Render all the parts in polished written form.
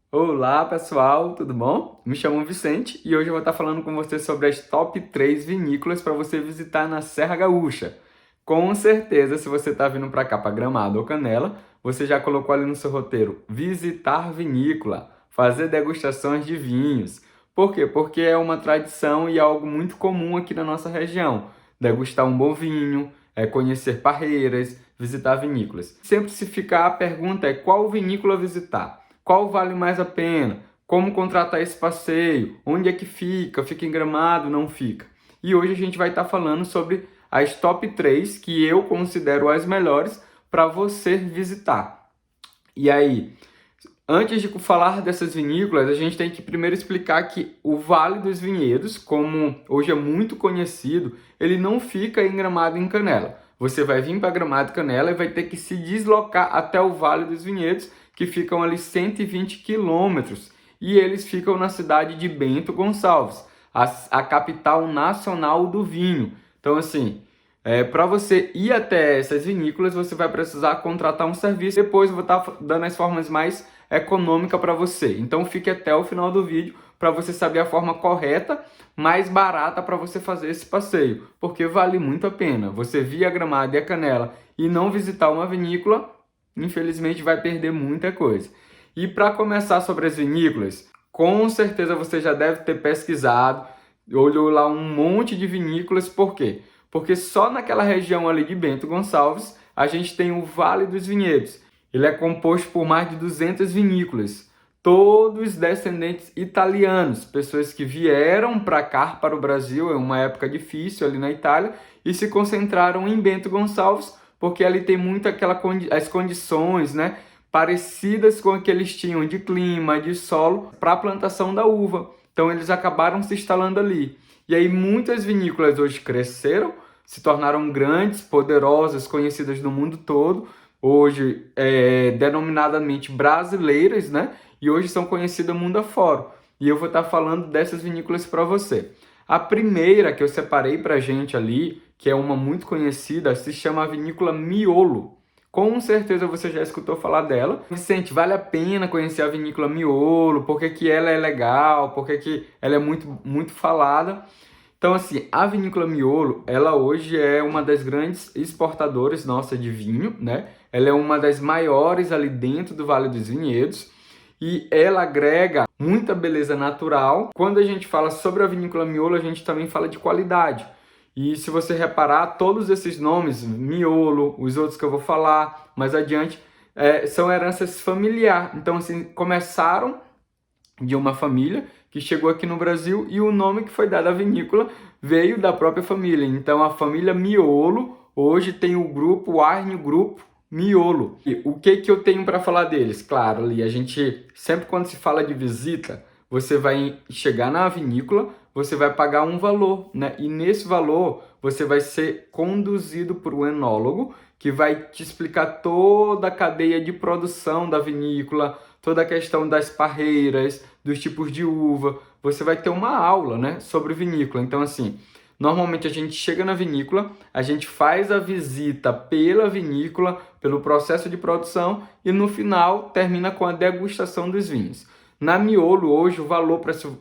Olá pessoal, tudo bom? Me chamo Vicente e hoje eu vou estar falando com você sobre as top 3 vinícolas para você visitar na Serra Gaúcha. Com certeza, se você está vindo para cá, para Gramado ou Canela, você já colocou ali no seu roteiro visitar vinícola, fazer degustações de vinhos. Por quê? Porque é uma tradição e é algo muito comum aqui na nossa região. Degustar um bom vinho, conhecer parreiras, visitar vinícolas. Sempre se ficar, a pergunta é qual vinícola visitar? Qual vale mais a pena? Como contratar esse passeio? Onde é que fica? Fica em Gramado? Não fica? E hoje a gente vai estar falando sobre as top 3 que eu considero as melhores para você visitar. E aí, antes de falar dessas vinícolas, a gente tem que primeiro explicar que o Vale dos Vinhedos, como hoje é muito conhecido, ele não fica em Gramado e em Canela. Você vai vir para Gramado e Canela e vai ter que se deslocar até o Vale dos Vinhedos, que ficam ali 120 quilômetros. E eles ficam na cidade de Bento Gonçalves, a capital nacional do vinho. Então, assim, para você ir até essas vinícolas, você vai precisar contratar um serviço. Depois eu vou estar dando as formas mais econômicas para você. Então fique até o final do vídeo para você saber a forma correta, mais barata para você fazer esse passeio. Porque vale muito a pena. Você vir a Gramado e a Canela e não visitar uma vinícola, infelizmente vai perder muita coisa. E para começar sobre as vinícolas, com certeza você já deve ter pesquisado, olhou lá um monte de vinícolas. Por quê? Porque só naquela região ali de Bento Gonçalves, a gente tem o Vale dos Vinhedos. Ele é composto por mais de 200 vinícolas, todos descendentes italianos, pessoas que vieram para cá, para o Brasil, em uma época difícil ali na Itália, e se concentraram em Bento Gonçalves, porque ali tem muito as condições, né, parecidas com o que eles tinham de clima, de solo, para a plantação da uva. Então eles acabaram se instalando ali. E aí muitas vinícolas hoje cresceram, se tornaram grandes, poderosas, conhecidas no mundo todo, hoje denominadamente brasileiras, né? E hoje são conhecidas mundo afora. E eu vou estar falando dessas vinícolas para você. A primeira que eu separei para a gente ali, que é uma muito conhecida, se chama a Vinícola Miolo. Com certeza você já escutou falar dela. Vicente, vale a pena conhecer a Vinícola Miolo, porque que ela é legal, porque que ela é muito falada. Então, assim, a Vinícola Miolo, ela hoje é uma das grandes exportadoras nossa de vinho, né? Ela é uma das maiores ali dentro do Vale dos Vinhedos e ela agrega muita beleza natural. Quando a gente fala sobre a Vinícola Miolo, a gente também fala de qualidade. E se você reparar, todos esses nomes, Miolo, os outros que eu vou falar mais adiante, são heranças familiares. Então, assim, começaram de uma família que chegou aqui no Brasil e o nome que foi dado à vinícola veio da própria família. Então, a família Miolo hoje tem o grupo Arnio Grupo Miolo. E o que eu tenho para falar deles? Claro, ali a gente sempre quando se fala de visita, você vai chegar na vinícola, você vai pagar um valor, né? E nesse valor você vai ser conduzido por um enólogo que vai te explicar toda a cadeia de produção da vinícola, toda a questão das parreiras, dos tipos de uva. Você vai ter uma aula, né, sobre vinícola. Então, assim, normalmente a gente chega na vinícola, a gente faz a visita pela vinícola, pelo processo de produção e no final termina com a degustação dos vinhos. Na Miolo, hoje, o valor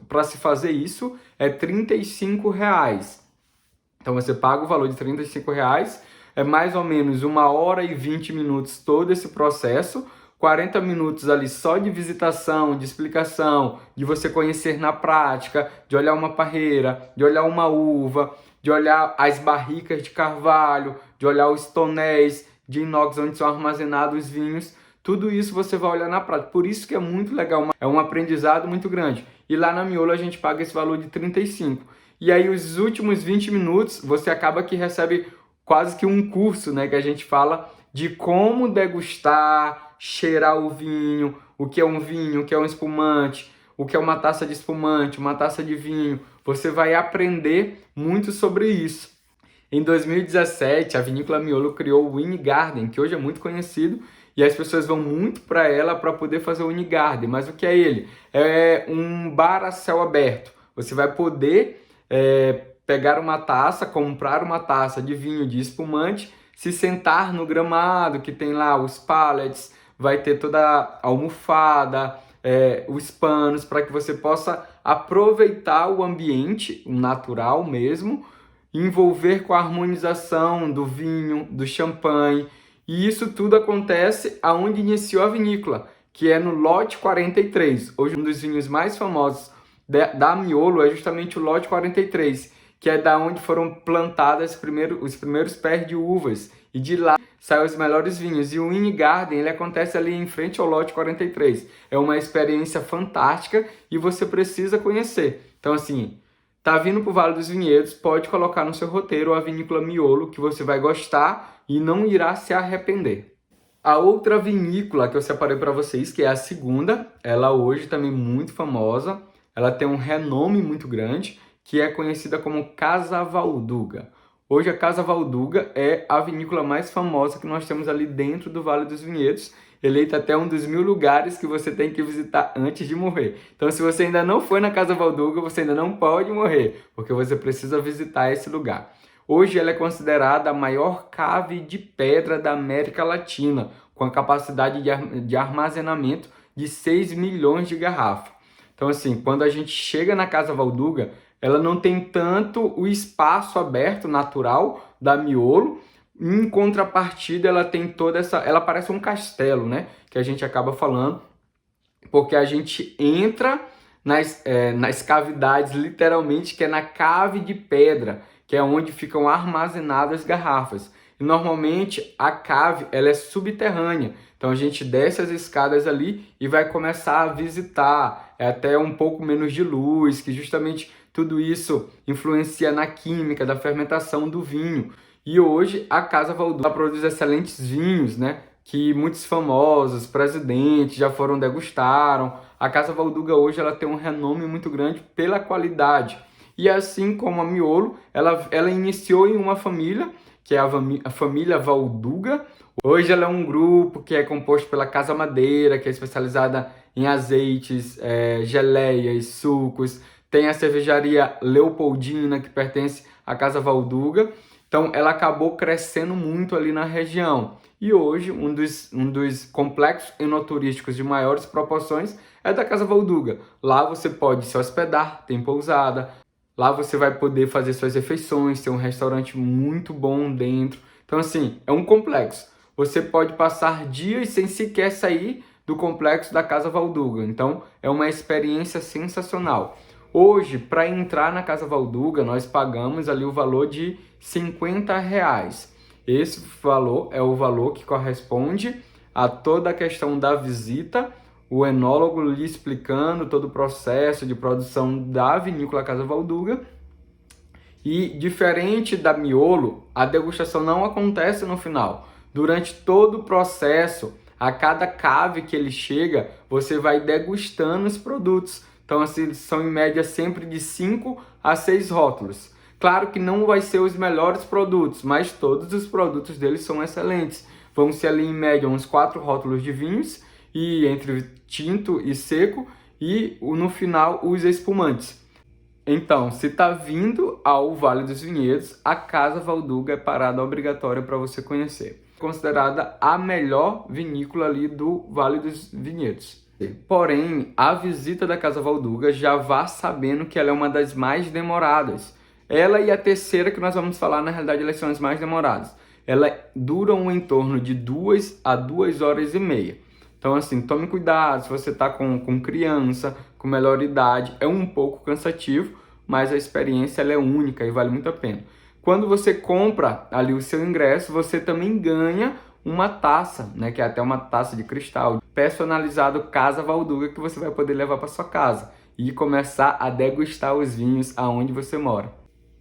para se fazer isso é R$ 35. Então, você paga o valor de R$ 35, é mais ou menos 1h20 todo esse processo, 40 minutos ali só de visitação, de explicação, de você conhecer na prática, de olhar uma parreira, de olhar uma uva, de olhar as barricas de carvalho, de olhar os tonéis de inox onde são armazenados os vinhos. Tudo isso você vai olhar na prática. Por isso que é muito legal, é um aprendizado muito grande. E lá na Miolo a gente paga esse valor de 35. E aí os últimos 20 minutos você acaba que recebe quase que um curso, né, que a gente fala de como degustar, cheirar o vinho, o que é um vinho, o que é um espumante, o que é uma taça de espumante, uma taça de vinho. Você vai aprender muito sobre isso. Em 2017, a Vinícola Miolo criou o Wine Garden, que hoje é muito conhecido, e as pessoas vão muito para ela para poder fazer o Wine Garden. Mas o que é ele? É um bar a céu aberto. Você vai poder pegar uma taça, comprar uma taça de vinho, de espumante, se sentar no gramado, que tem lá os pallets, vai ter toda a almofada, os panos, para que você possa aproveitar o ambiente, o natural mesmo, envolver com a harmonização do vinho, do champanhe. E isso tudo acontece aonde iniciou a vinícola, que é no lote 43. Hoje um dos vinhos mais famosos da Miolo é justamente o lote 43, que é da onde foram plantadas os primeiros pés de uvas. E de lá saem os melhores vinhos. E o Wine Garden, ele acontece ali em frente ao lote 43. É uma experiência fantástica e você precisa conhecer. Então, assim, tá vindo para o Vale dos Vinhedos, pode colocar no seu roteiro a vinícola Miolo, que você vai gostar e não irá se arrepender. A outra vinícola que eu separei para vocês, que é a segunda, ela hoje também muito famosa, ela tem um renome muito grande, que é conhecida como Casa Valduga. Hoje a Casa Valduga é a vinícola mais famosa que nós temos ali dentro do Vale dos Vinhedos, eleita até um dos 1000 lugares que você tem que visitar antes de morrer. Então, se você ainda não foi na Casa Valduga, você ainda não pode morrer, porque você precisa visitar esse lugar. Hoje ela é considerada a maior cave de pedra da América Latina, com a capacidade de armazenamento de 6 milhões de garrafas. Então, assim, quando a gente chega na Casa Valduga, ela não tem tanto o espaço aberto natural da Miolo. Em contrapartida, ela tem toda essa... Ela parece um castelo, né? Que a gente acaba falando, porque a gente entra nas cavidades, literalmente, que é na cave de pedra, que é onde ficam armazenadas as garrafas. E, normalmente, a cave ela é subterrânea. Então, a gente desce as escadas ali e vai começar a visitar. É até um pouco menos de luz, que justamente tudo isso influencia na química da fermentação do vinho. E hoje a Casa Valduga produz excelentes vinhos, né? Que muitos famosos, presidentes já degustaram. A Casa Valduga hoje ela tem um renome muito grande pela qualidade. E assim como a Miolo, ela iniciou em uma família, que é a família Valduga. Hoje ela é um grupo que é composto pela Casa Madeira, que é especializada em azeites, geleias, sucos. Tem a cervejaria Leopoldina, que pertence à Casa Valduga. Então, ela acabou crescendo muito ali na região. E hoje, um dos complexos enoturísticos de maiores proporções é da Casa Valduga. Lá você pode se hospedar, tem pousada. Lá você vai poder fazer suas refeições, tem um restaurante muito bom dentro. Então, assim, é um complexo. Você pode passar dias sem sequer sair do complexo da Casa Valduga. Então, é uma experiência sensacional. Hoje, para entrar na Casa Valduga, nós pagamos ali o valor de R$50. Esse valor é o valor que corresponde a toda a questão da visita, o enólogo lhe explicando todo o processo de produção da vinícola Casa Valduga. E diferente da Miolo, a degustação não acontece no final. Durante todo o processo, a cada cave que ele chega, você vai degustando os produtos. Então, assim, são em média sempre de 5 a 6 rótulos. Claro que não vai ser os melhores produtos, mas todos os produtos deles são excelentes. Vão ser ali em média uns 4 rótulos de vinhos, e entre tinto e seco, e no final os espumantes. Então, se está vindo ao Vale dos Vinhedos, a Casa Valduga é parada obrigatória para você conhecer. Considerada a melhor vinícola ali do Vale dos Vinhedos. Porém, a visita da Casa Valduga já vá sabendo que ela é uma das mais demoradas. Ela e a terceira que nós vamos falar, na realidade, elas são as mais demoradas. Elas duram em torno de 2 a 2 horas e meia. Então, assim, tome cuidado se você está com criança, com melhor idade. É um pouco cansativo, mas a experiência ela é única e vale muito a pena. Quando você compra ali o seu ingresso, você também ganha uma taça, né, que é até uma taça de cristal, personalizado Casa Valduga, que você vai poder levar para sua casa e começar a degustar os vinhos aonde você mora.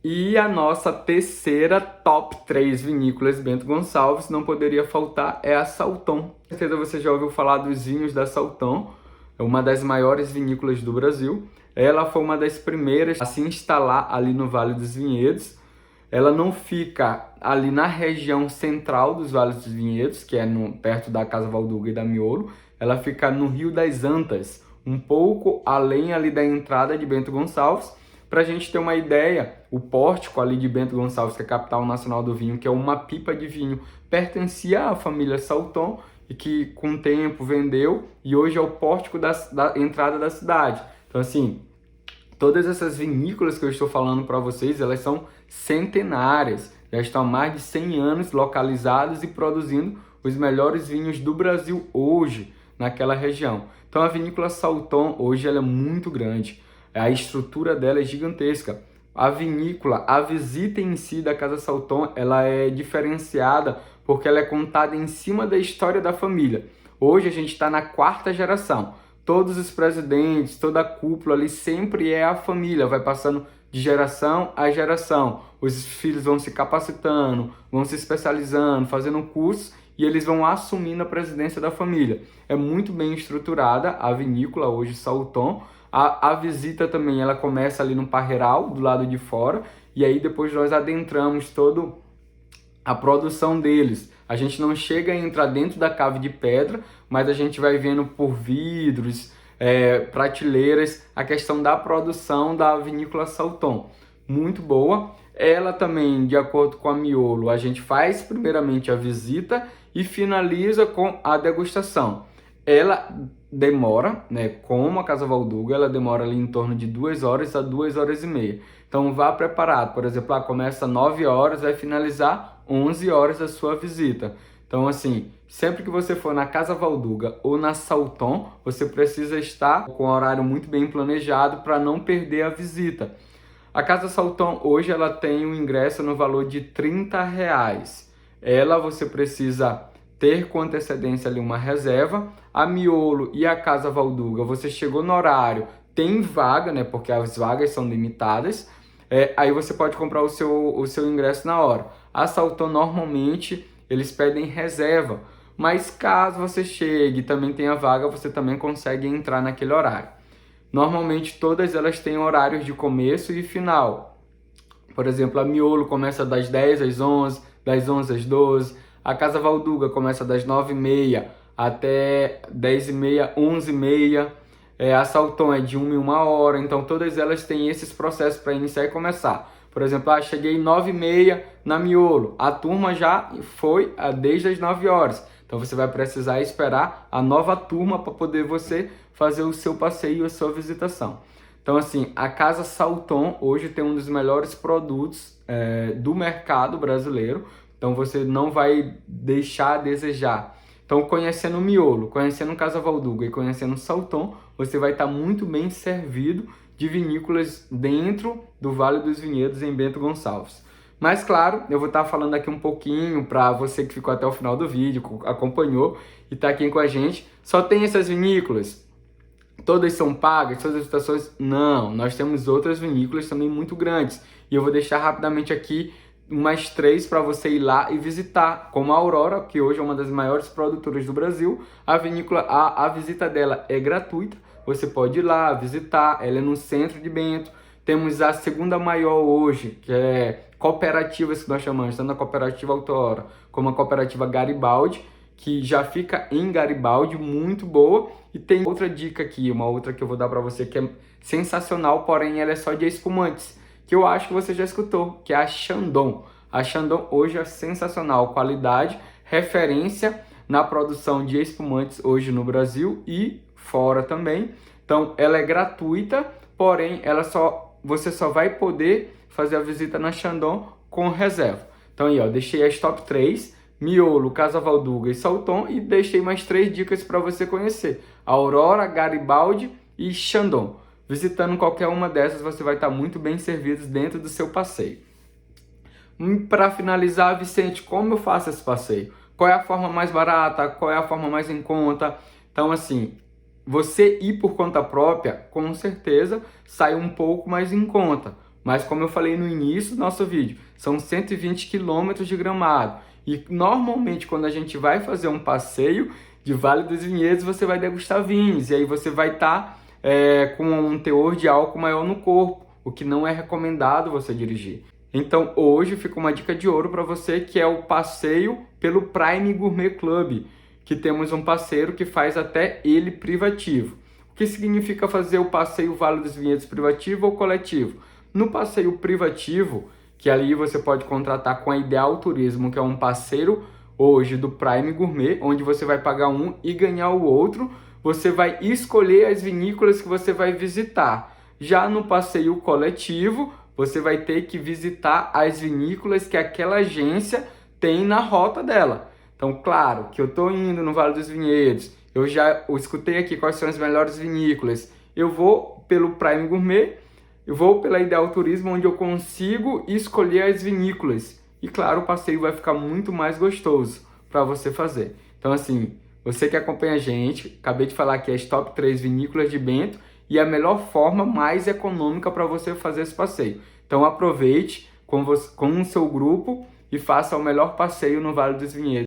E a nossa terceira top 3 vinícolas Bento Gonçalves, não poderia faltar, é a Salton. Com certeza você já ouviu falar dos vinhos da Salton, é uma das maiores vinícolas do Brasil. Ela foi uma das primeiras a se instalar ali no Vale dos Vinhedos. Ela não fica ali na região central dos Vales dos Vinhedos, que é perto da Casa Valduga e da Miolo. Ela fica no Rio das Antas, um pouco além ali da entrada de Bento Gonçalves. Para a gente ter uma ideia, o pórtico ali de Bento Gonçalves, que é a capital nacional do vinho, que é uma pipa de vinho, pertencia à família Salton, e que com o tempo vendeu e hoje é o pórtico da entrada da cidade. Então assim, todas essas vinícolas que eu estou falando para vocês, elas são centenárias, já estão há mais de 100 anos localizadas e produzindo os melhores vinhos do Brasil hoje naquela região. Então a vinícola Salton hoje ela é muito grande, a estrutura dela é gigantesca. A vinícola, a visita em si da Casa Salton, ela é diferenciada porque ela é contada em cima da história da família. Hoje a gente está na 4ª geração. Todos os presidentes, toda a cúpula ali sempre é a família, vai passando de geração a geração. Os filhos vão se capacitando, vão se especializando, fazendo cursos e eles vão assumindo a presidência da família. É muito bem estruturada a vinícola hoje Salton. A visita também, ela começa ali no parreiral, do lado de fora, e aí depois nós adentramos toda a produção deles. A gente não chega a entrar dentro da cave de pedra, mas a gente vai vendo por vidros, prateleiras, a questão da produção da vinícola Salton. Muito boa. Ela também, de acordo com a Miolo, a gente faz primeiramente a visita e finaliza com a degustação. Ela demora, né, como a Casa Valduga, ela demora ali em torno de 2 horas a 2 horas e meia. Então vá preparado, por exemplo, começa 9 horas, vai finalizar 11 horas a sua visita. Então assim, sempre que você for na Casa Valduga ou na Salton, você precisa estar com o horário muito bem planejado para não perder a visita. A Casa Salton hoje ela tem um ingresso no valor de R$30. Ela você precisa ter com antecedência ali uma reserva. A Miolo e a Casa Valduga, você chegou no horário, tem vaga, né? Porque as vagas são limitadas. Aí você pode comprar o seu ingresso na hora. A Salton normalmente eles pedem reserva, mas caso você chegue e também tenha vaga, você também consegue entrar naquele horário. Normalmente todas elas têm horários de começo e final. Por exemplo, a Miolo começa das 10 às 11, das 11 às 12. A Casa Valduga começa das 9h30 até 10h30, 11h30. A Salton é de 1 em 1 hora. Então todas elas têm esses processos para iniciar e começar. Por exemplo, cheguei 9h30 na Miolo. A turma já foi desde as 9 horas. Então você vai precisar esperar a nova turma para poder você fazer o seu passeio, a sua visitação. Então assim, a Casa Salton hoje tem um dos melhores produtos do mercado brasileiro. Então você não vai deixar a desejar. Então conhecendo o Miolo, conhecendo Casa Valduga e conhecendo Salton, você vai estar muito bem servido de vinícolas dentro do Vale dos Vinhedos em Bento Gonçalves. Mas claro, eu vou estar falando aqui um pouquinho para você que ficou até o final do vídeo, acompanhou e está aqui com a gente. Só tem essas vinícolas? Todas são pagas? Todas as estações? Não, nós temos outras vinícolas também muito grandes. E eu vou deixar rapidamente aqui umas 3 para você ir lá e visitar, como a Aurora, que hoje é uma das maiores produtoras do Brasil. A vinícola, a visita dela é gratuita, você pode ir lá visitar, ela é no centro de Bento. Temos a segunda maior hoje, que é cooperativas que nós chamamos, tanto a cooperativa Autora como a cooperativa Garibaldi, que já fica em Garibaldi, muito boa. E tem outra dica aqui, uma outra que eu vou dar para você que é sensacional, porém ela é só de espumantes, que eu acho que você já escutou, que é a Chandon. A Chandon hoje é sensacional, qualidade, referência na produção de espumantes hoje no Brasil e fora também. Então ela é gratuita, porém você só vai poder fazer a visita na Chandon com reserva. Então aí, ó, deixei as top 3, Miolo, Casa Valduga e Salton, e deixei mais 3 dicas para você conhecer: Aurora, Garibaldi e Chandon. Visitando qualquer uma dessas, você vai estar muito bem servido dentro do seu passeio. Para finalizar, Vicente, como eu faço esse passeio? Qual é a forma mais barata? Qual é a forma mais em conta? Então, assim, você ir por conta própria, com certeza, sai um pouco mais em conta. Mas, como eu falei no início do nosso vídeo, são 120 quilômetros de Gramado. E, normalmente, quando a gente vai fazer um passeio de Vale dos Vinhedos, você vai degustar vinhos. E aí você vai estar com um teor de álcool maior no corpo, o que não é recomendado você dirigir. Então hoje fica uma dica de ouro para você, que é o passeio pelo Prime Gourmet Club, que temos um parceiro que faz até ele privativo. O que significa fazer o passeio Vale dos Vinhedos privativo ou coletivo? No passeio privativo, que ali você pode contratar com a Ideal Turismo, que é um parceiro hoje do Prime Gourmet, onde você vai pagar um e ganhar o outro. Você vai escolher as vinícolas que você vai visitar. Já no passeio coletivo, você vai ter que visitar as vinícolas que aquela agência tem na rota dela. Então, claro que eu estou indo no Vale dos Vinhedos, eu já escutei aqui quais são as melhores vinícolas. Eu vou pelo Prime Gourmet, eu vou pela Ideal Turismo, onde eu consigo escolher as vinícolas. E claro, o passeio vai ficar muito mais gostoso para você fazer. Então, assim, você que acompanha a gente, acabei de falar aqui as top 3 vinícolas de Bento e a melhor forma mais econômica para você fazer esse passeio. Então, aproveite com o seu grupo e faça o melhor passeio no Vale dos Vinhedos.